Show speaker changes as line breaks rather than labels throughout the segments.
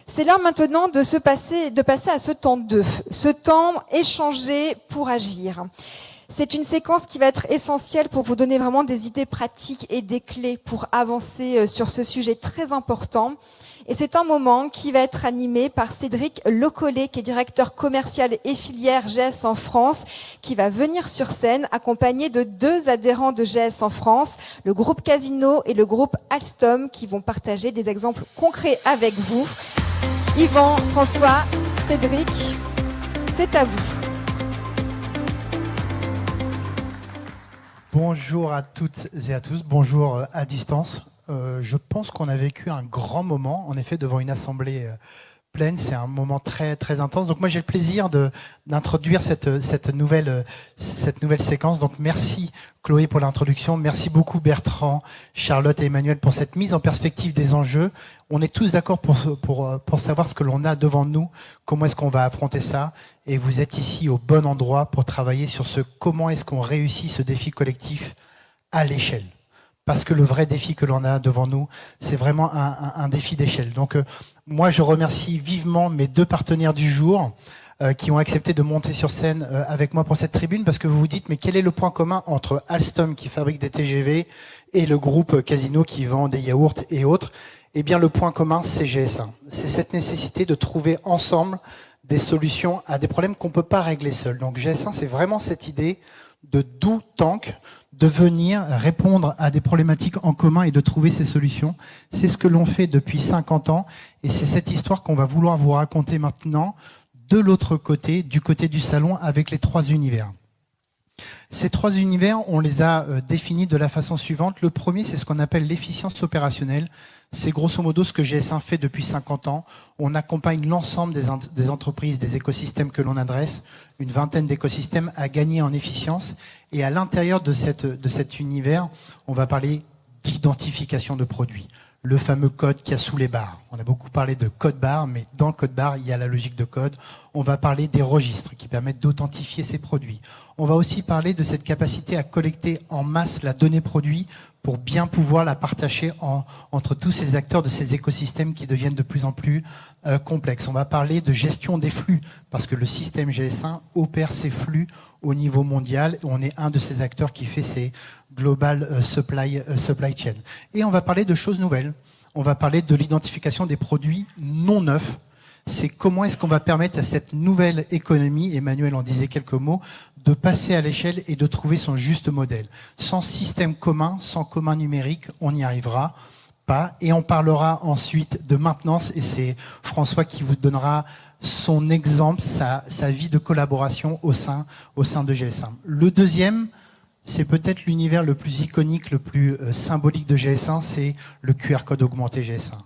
C'est l'heure maintenant de passer à ce temps 2, ce temps échangé pour agir. C'est une séquence qui va être essentielle pour vous donner vraiment des idées pratiques et des clés pour avancer sur ce sujet très important. Et c'est un moment qui va être animé par Cédric Lecollet, qui est directeur commercial et filière GS en France, qui va venir sur scène accompagné de 2 adhérents de GS en France, le groupe Casino et le groupe Alstom, qui vont partager des exemples concrets avec vous. Yvan, François, Cédric, c'est à vous.
Bonjour à toutes et à tous, bonjour à distance. Je pense qu'on a vécu un grand moment, en effet, devant une assemblée pleine. C'est un moment très très intense. Donc moi, j'ai le plaisir d'introduire cette nouvelle séquence. Donc merci Chloé pour l'introduction. Merci beaucoup Bertrand, Charlotte et Emmanuel pour cette mise en perspective des enjeux. On est tous d'accord pour savoir ce que l'on a devant nous, comment est-ce qu'on va affronter ça. Et vous êtes ici au bon endroit pour travailler sur comment est-ce qu'on réussit ce défi collectif à l'échelle. Parce que le vrai défi que l'on a devant nous, c'est vraiment un défi d'échelle. Donc moi, je remercie vivement mes 2 partenaires du jour qui ont accepté de monter sur scène avec moi pour cette tribune, parce que vous vous dites, mais quel est le point commun entre Alstom qui fabrique des TGV et le groupe Casino qui vend des yaourts et autres? Eh bien, le point commun, c'est GS1. C'est cette nécessité de trouver ensemble des solutions à des problèmes qu'on ne peut pas régler seul. Donc GS1, c'est vraiment cette idée de do tank, de venir répondre à des problématiques en commun et de trouver ces solutions. C'est ce que l'on fait depuis 50 ans et c'est cette histoire qu'on va vouloir vous raconter maintenant de l'autre côté, du côté du salon, avec les 3 univers. Ces 3 univers, on les a définis de la façon suivante. Le premier, c'est ce qu'on appelle l'efficience opérationnelle. C'est grosso modo ce que GS1 fait depuis 50 ans. On accompagne l'ensemble des entreprises, des écosystèmes que l'on adresse, une vingtaine d'écosystèmes à gagner en efficience. Et à l'intérieur de cet univers, on va parler d'identification de produits. Le fameux code qu'il y a sous les barres. On a beaucoup parlé de code barre, mais dans le code barre, il y a la logique de code. On va parler des registres qui permettent d'authentifier ces produits. On va aussi parler de cette capacité à collecter en masse la donnée produit pour bien pouvoir la partager entre tous ces acteurs de ces écosystèmes qui deviennent de plus en plus complexes. On va parler de gestion des flux, parce que le système GS1 opère ces flux au niveau mondial. On est un de ces acteurs qui fait ces global supply chain. Et on va parler de choses nouvelles. On va parler de l'identification des produits non neufs. C'est comment est-ce qu'on va permettre à cette nouvelle économie, Emmanuel en disait quelques mots, de passer à l'échelle et de trouver son juste modèle. Sans système commun, sans commun numérique, on n'y arrivera pas. Et on parlera ensuite de maintenance, et c'est François qui vous donnera son exemple, sa vie de collaboration au sein de GS1. Le deuxième, c'est peut-être l'univers le plus iconique, le plus symbolique de GS1, c'est le QR code augmenté GS1.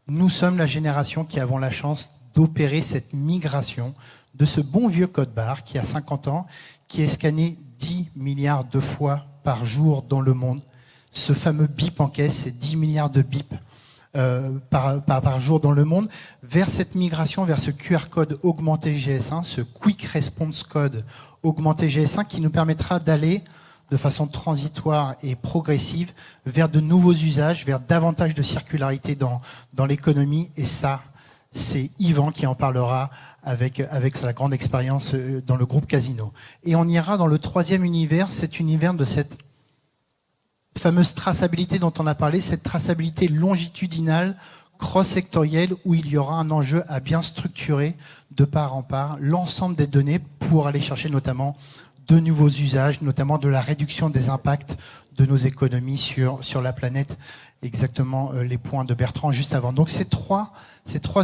Nous sommes la génération qui avons la chance d'opérer cette migration de ce bon vieux code barre qui a 50 ans, qui est scanné 10 milliards de fois par jour dans le monde. Ce fameux bip en caisse, c'est 10 milliards de bips par jour dans le monde, vers cette migration, vers ce QR code augmenté GS1, ce Quick Response Code augmenté GS1 qui nous permettra d'aller de façon transitoire et progressive vers de nouveaux usages, vers davantage de circularité dans l'économie. Et ça, c'est Yvan qui en parlera avec sa grande expérience dans le groupe Casino. Et on ira dans le 3e univers, cet univers de cette fameuse traçabilité dont on a parlé, cette traçabilité longitudinale, cross-sectorielle, où il y aura un enjeu à bien structurer de part en part l'ensemble des données pour aller chercher notamment de nouveaux usages, notamment de la réduction des impacts de nos économies sur la planète, exactement les points de Bertrand juste avant. Donc ces trois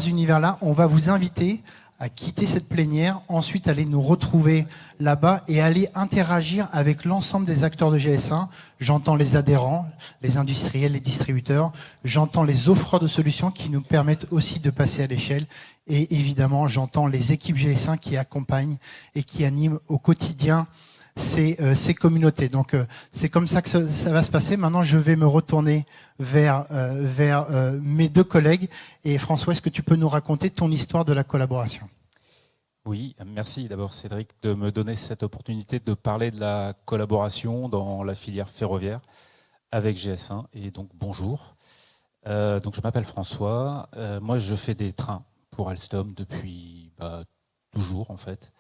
univers-là, on va vous inviter à quitter cette plénière, ensuite aller nous retrouver là-bas et aller interagir avec l'ensemble des acteurs de GS1. J'entends les adhérents, les industriels, les distributeurs, j'entends les offreurs de solutions qui nous permettent aussi de passer à l'échelle et évidemment j'entends les équipes GS1 qui accompagnent et qui animent au quotidien ces communautés. Donc c'est comme ça que ça va se passer. Maintenant, je vais me retourner vers mes 2 collègues. Et François, est-ce que tu peux nous raconter ton histoire de la collaboration ?
Oui, merci d'abord Cédric de me donner cette opportunité de parler de la collaboration dans la filière ferroviaire avec GS1. Et donc bonjour. Donc je m'appelle François. Moi, je fais des trains pour Alstom depuis toujours en fait.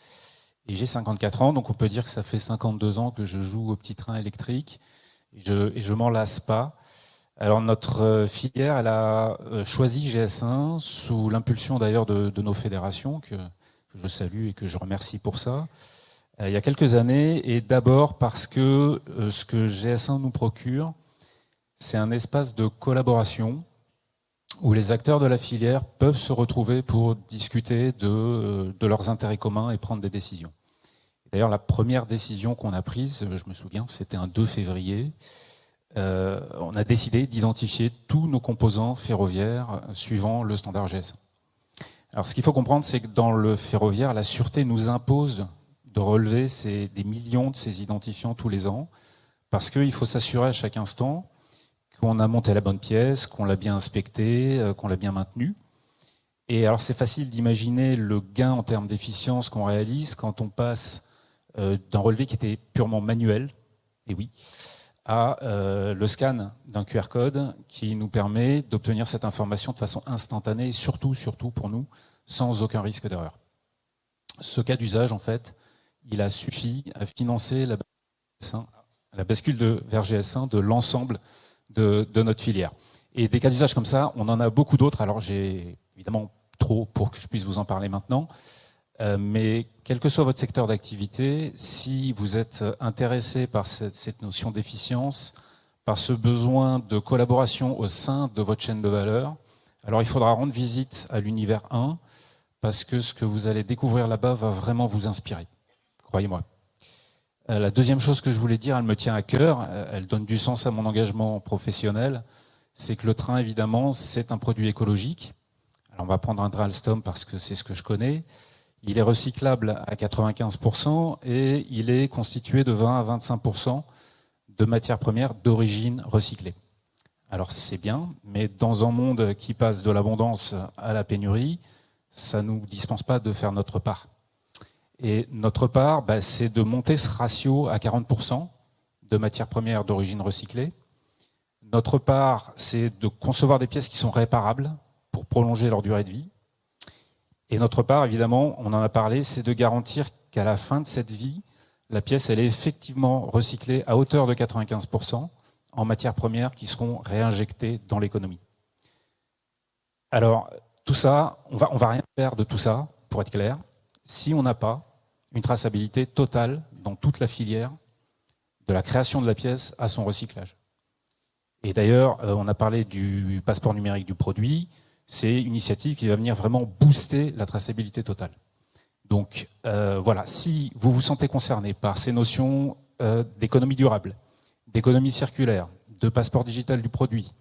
Et j'ai 54 ans, donc on peut dire que ça fait 52 ans que je joue au petit train électrique et je m'en lasse pas. Alors notre filière, elle a choisi GS1 sous l'impulsion d'ailleurs de nos fédérations, que je salue et que je remercie pour ça, il y a quelques années, et d'abord parce que ce que GS1 nous procure, c'est un espace de collaboration où les acteurs de la filière peuvent se retrouver pour discuter de leurs intérêts communs et prendre des décisions. D'ailleurs, la première décision qu'on a prise, je me souviens, c'était un 2 février, on a décidé d'identifier tous nos composants ferroviaires suivant le standard GS1. Alors ce qu'il faut comprendre, c'est que dans le ferroviaire, la sûreté nous impose de relever des millions de ces identifiants tous les ans, parce qu'il faut s'assurer à chaque instant qu'on a monté la bonne pièce, qu'on l'a bien inspectée, qu'on l'a bien maintenue. Et alors c'est facile d'imaginer le gain en termes d'efficience qu'on réalise quand on passe d'un relevé qui était purement manuel, et oui, à le scan d'un QR code qui nous permet d'obtenir cette information de façon instantanée et surtout pour nous, sans aucun risque d'erreur. Ce cas d'usage, en fait, il a suffi à financer la bascule vers GS1 de l'ensemble de notre filière. Et des cas d'usage comme ça, on en a beaucoup d'autres. Alors j'ai évidemment trop pour que je puisse vous en parler maintenant. Mais quel que soit votre secteur d'activité, si vous êtes intéressé par cette notion d'efficience, par ce besoin de collaboration au sein de votre chaîne de valeur, alors il faudra rendre visite à l'univers 1, parce que ce que vous allez découvrir là-bas va vraiment vous inspirer, croyez-moi. La deuxième chose que je voulais dire, elle me tient à cœur, elle donne du sens à mon engagement professionnel, c'est que le train, évidemment, c'est un produit écologique. Alors on va prendre un train Alstom parce que c'est ce que je connais. Il est recyclable à 95% et il est constitué de 20 à 25% de matières premières d'origine recyclée. Alors c'est bien, mais dans un monde qui passe de l'abondance à la pénurie, ça ne nous dispense pas de faire notre part. Et notre part, c'est de monter ce ratio à 40% de matières premières d'origine recyclée. Notre part, c'est de concevoir des pièces qui sont réparables pour prolonger leur durée de vie. Et notre part, évidemment, on en a parlé, c'est de garantir qu'à la fin de cette vie, la pièce, elle est effectivement recyclée à hauteur de 95% en matières premières qui seront réinjectées dans l'économie. Alors, tout ça, on va rien faire de tout ça, pour être clair, si on n'a pas une traçabilité totale dans toute la filière de la création de la pièce à son recyclage. Et d'ailleurs, on a parlé du passeport numérique du produit. C'est une initiative qui va venir vraiment booster la traçabilité totale. Donc voilà, si vous vous sentez concerné par ces notions d'économie durable, d'économie circulaire, de passeport digital du produit,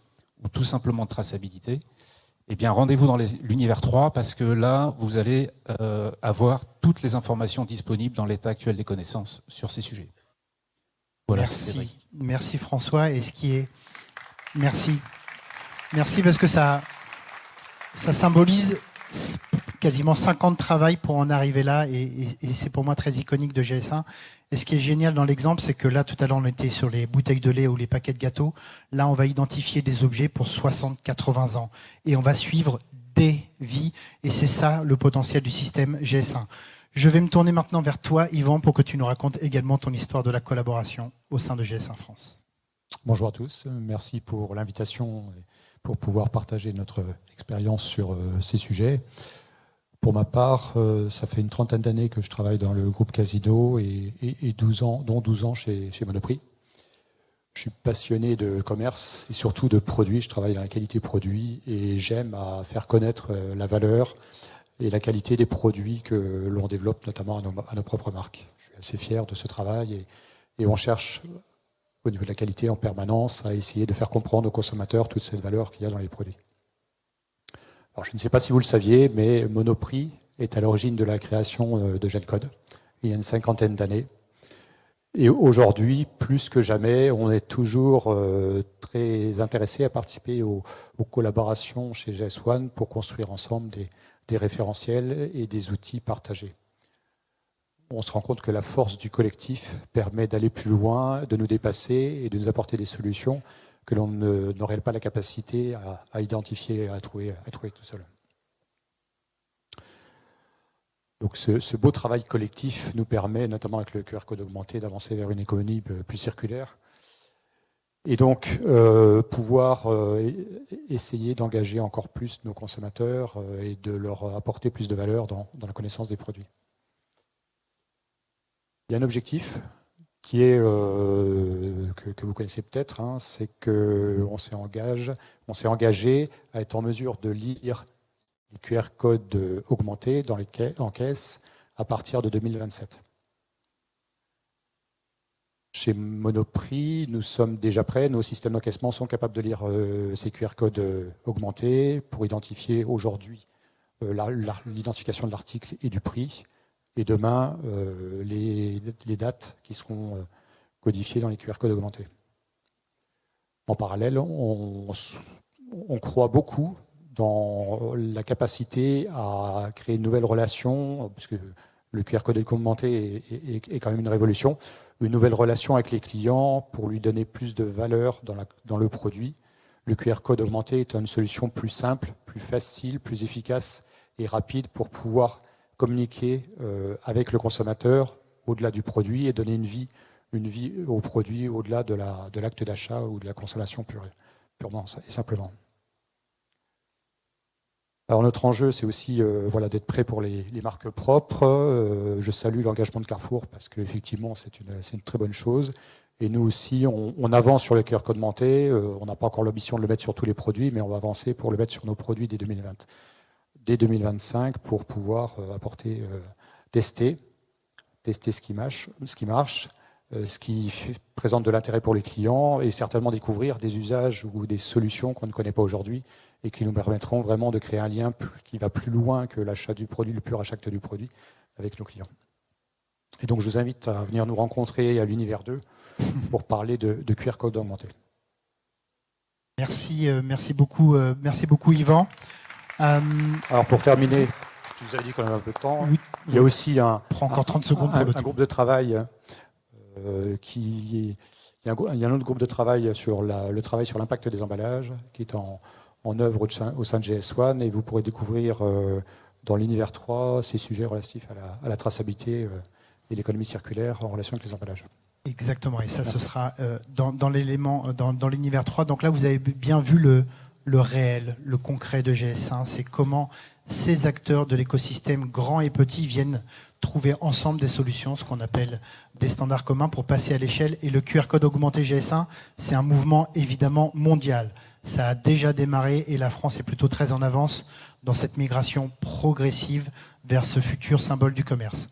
ou tout simplement de traçabilité, eh bien rendez-vous dans l'univers 3 parce que là, vous allez avoir toutes les informations disponibles dans l'état actuel des connaissances sur ces sujets. Voilà,
merci François. Et ce qui est... Merci parce que ça symbolise quasiment 5 ans de travail pour en arriver là et c'est pour moi très iconique de GS1. Et ce qui est génial dans l'exemple, c'est que là, tout à l'heure, on était sur les bouteilles de lait ou les paquets de gâteaux. Là, on va identifier des objets pour 60-80 ans et on va suivre des vies et c'est ça le potentiel du système GS1. Je vais me tourner maintenant vers toi, Yvan, pour que tu nous racontes également ton histoire de la collaboration au sein de GS1 France.
Bonjour à tous, merci pour l'invitation et pour pouvoir partager notre expérience sur ces sujets. Pour ma part, ça fait une 30aine d'années que je travaille dans le groupe Casino et 12 ans, dont 12 ans chez Monoprix. Je suis passionné de commerce et surtout de produits. Je travaille dans la qualité produit et j'aime à faire connaître la valeur et la qualité des produits que l'on développe, notamment à nos propres marques. Je suis assez fier de ce travail et on cherche au niveau de la qualité en permanence à essayer de faire comprendre aux consommateurs toute cette valeur qu'il y a dans les produits. Alors, je ne sais pas si vous le saviez, mais Monoprix est à l'origine de la création de GenCode, il y a une 50aine d'années. Et aujourd'hui, plus que jamais, on est toujours très intéressé à participer aux collaborations chez GS1 pour construire ensemble des référentiels et des outils partagés. On se rend compte que la force du collectif permet d'aller plus loin, de nous dépasser et de nous apporter des solutions que l'on n'aurait pas la capacité à identifier, à trouver tout seul. Donc ce beau travail collectif nous permet, notamment avec le QR code augmenté, d'avancer vers une économie plus circulaire. Et donc pouvoir essayer d'engager encore plus nos consommateurs et de leur apporter plus de valeur dans la connaissance des produits. Il y a un objectif qui est que vous connaissez peut-être, hein, c'est qu'on s'est engagé à être en mesure de lire les QR codes augmentés en caisse à partir de 2027. Chez Monoprix, nous sommes déjà prêts. Nos systèmes d'encaissement sont capables de lire ces QR codes augmentés pour identifier aujourd'hui l'identification de l'article et du prix. Et demain, les dates qui seront codifiées dans les QR codes augmentés. En parallèle, on croit beaucoup dans la capacité à créer une nouvelle relation, puisque le QR code augmenté est quand même une révolution, une nouvelle relation avec les clients pour lui donner plus de valeur dans le produit. Le QR code augmenté est une solution plus simple, plus facile, plus efficace et rapide pour pouvoir communiquer avec le consommateur au-delà du produit et donner une vie au produit au-delà de l'acte d'achat ou de la consommation purement et simplement. Alors notre enjeu, c'est aussi d'être prêt pour les marques propres. Je salue l'engagement de Carrefour parce qu'effectivement, c'est une très bonne chose. Et nous aussi, on avance sur le QR code augmenté. On n'a pas encore l'ambition de le mettre sur tous les produits, mais on va avancer pour le mettre sur nos produits dès 2025 pour pouvoir tester ce qui marche, ce qui présente de l'intérêt pour les clients et certainement découvrir des usages ou des solutions qu'on ne connaît pas aujourd'hui et qui nous permettront vraiment de créer un lien qui va plus loin que l'achat du produit, le pur achat du produit avec nos clients. Et donc je vous invite à venir nous rencontrer à l'Univers 2 pour parler de QR code augmenté.
Merci beaucoup Yvan.
Alors pour terminer, je vous avais dit qu'on avait un peu de temps.
Oui.
Il y a aussi un
30 secondes pour
un groupe de travail il y a un autre groupe de travail sur le travail sur l'impact des emballages qui est en œuvre au sein de GS1 et vous pourrez découvrir dans l'Univers 3 ces sujets relatifs à la traçabilité et l'économie circulaire en relation avec les emballages.
Exactement, et ça ce sera dans l'élément, dans l'Univers 3. Donc là vous avez bien vu le réel, le concret de GS1, c'est comment ces acteurs de l'écosystème grands et petits viennent trouver ensemble des solutions, ce qu'on appelle des standards communs pour passer à l'échelle. Et le QR code augmenté GS1, c'est un mouvement évidemment mondial. Ça a déjà démarré et la France est plutôt très en avance dans cette migration progressive vers ce futur symbole du commerce.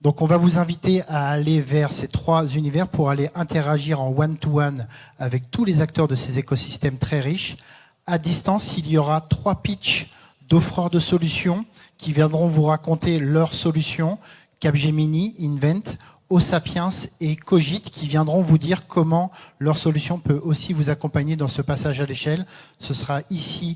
Donc on va vous inviter à aller vers ces 3 univers pour aller interagir en one-to-one avec tous les acteurs de ces écosystèmes très riches. À distance, il y aura 3 pitchs d'offreurs de solutions qui viendront vous raconter leurs solutions, Capgemini, Invent, Osapiens et Cogit, qui viendront vous dire comment leur solution peut aussi vous accompagner dans ce passage à l'échelle. Ce sera ici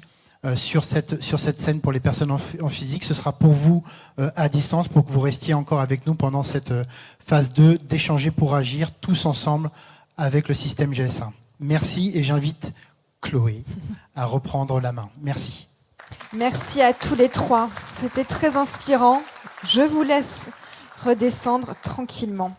sur cette scène pour les personnes en physique. Ce sera pour vous à distance pour que vous restiez encore avec nous pendant cette phase 2 d'échanger pour agir tous ensemble avec le système GS1. Merci et j'invite Chloé à reprendre la main. Merci.
Merci à tous les 3. C'était très inspirant. Je vous laisse redescendre tranquillement.